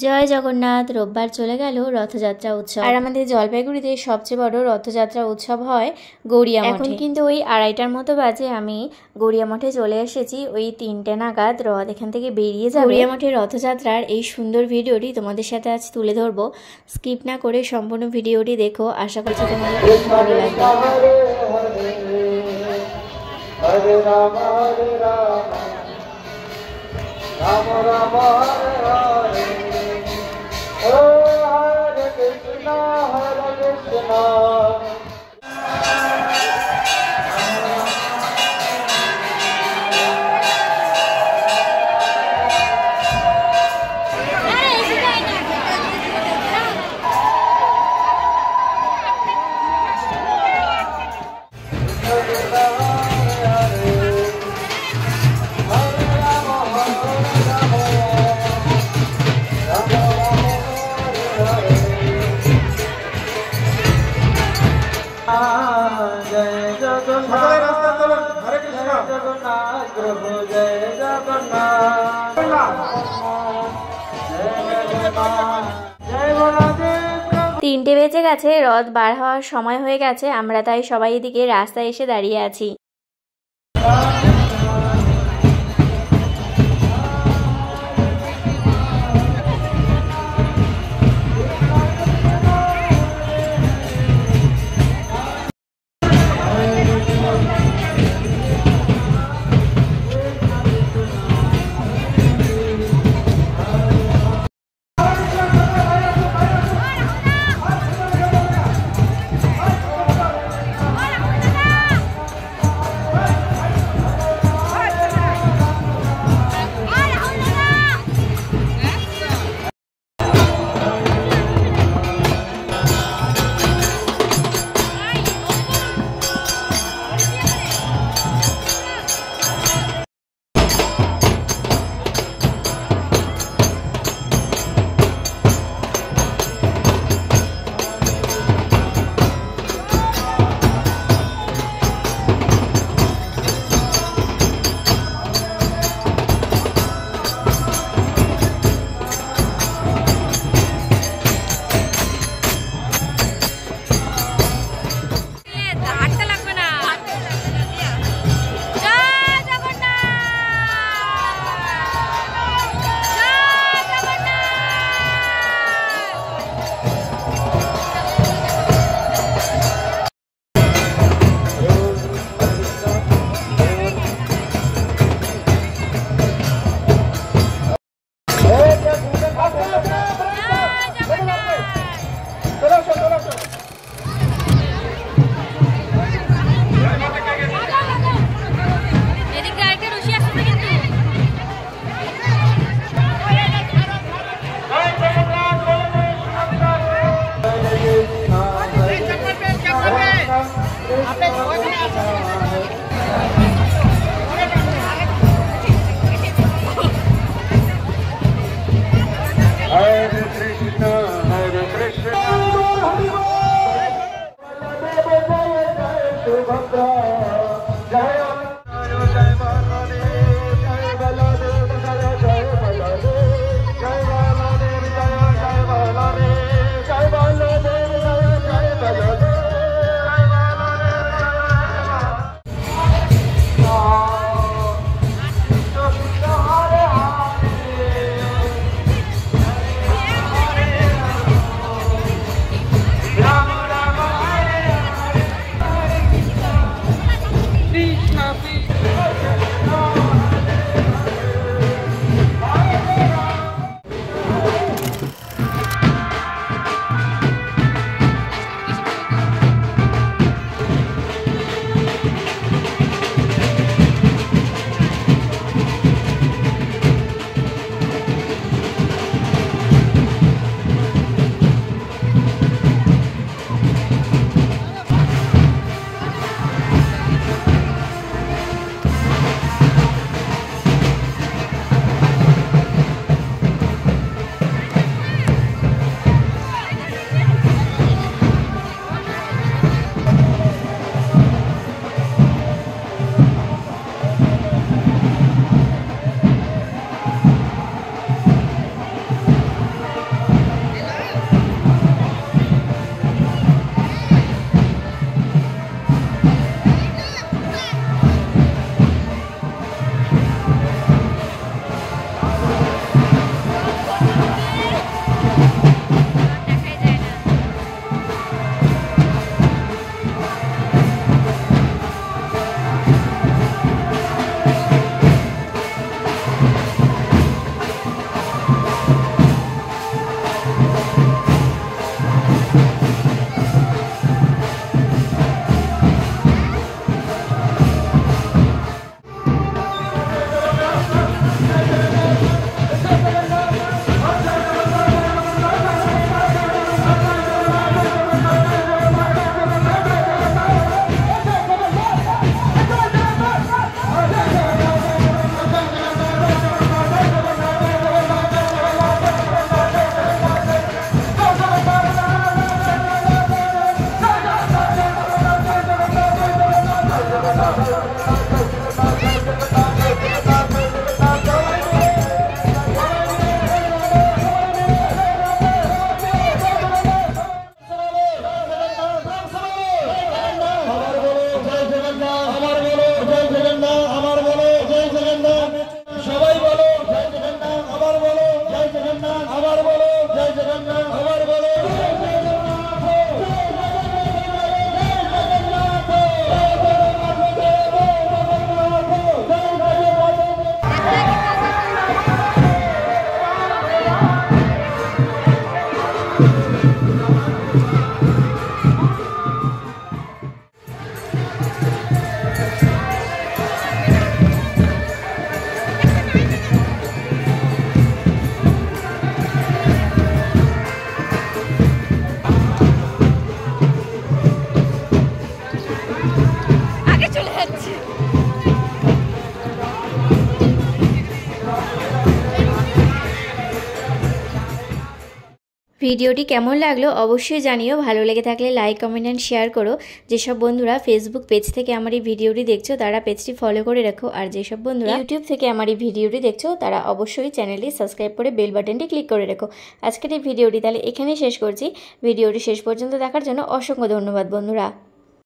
জয় জগন্নাথ। রোববার চলে গেল রথযাত্রা উৎসব। আর আমাদের জলপাইগুড়িতে সবচেয়ে বড় রথযাত্রা উৎসব হয় গড়িয়া মঠে। এখন কিন্তু ওই 2:30টার মতো বাজে। আমি গড়িয়া মঠে চলে এসেছি। ওই 3টে নাগাদ রথ এখান থেকে বেরিয়ে যাবে। গড়িয়া মঠের রথযাত্রার এই সুন্দর ভিডিওটি তোমাদের সাথে আজ তুলে ধরবো। স্কিপ না করে সম্পূর্ণ ভিডিওটি দেখো, আশা করছি তোমাদের খুব ভালো লাগবে। হরে রাম হরে Ram Ram Ram Hare Hare Hare Krishna Hare Krishna তিনটে বেজে গেছে, রথ বার হওয়ার সময় হয়ে গেছে। আমরা তাই সবাই এদিকে রাস্তায় এসে দাঁড়িয়ে আছি। আবার বলো জয় জগন্নাথ, আবার বলো জয় ভিডিওটি কেমন লাগলো অবশ্যই জানিও। ভালো লেগে থাকলে লাইক কমেন্ট অ্যান্ড শেয়ার করো। যেসব বন্ধুরা ফেসবুক পেজ থেকে আমার এই ভিডিওটি দেখছো তারা পেজটি ফলো করে রাখো, আর যেসব বন্ধুরা ইউটিউব থেকে আমার এই ভিডিওটি দেখছো তারা অবশ্যই চ্যানেলটি সাবস্ক্রাইব করে বেল বাটনটি ক্লিক করে রাখো। আজকের এই ভিডিওটি তাহলে এখানেই শেষ করছি। ভিডিওটি শেষ পর্যন্ত দেখার জন্য অসংখ্য ধন্যবাদ বন্ধুরা।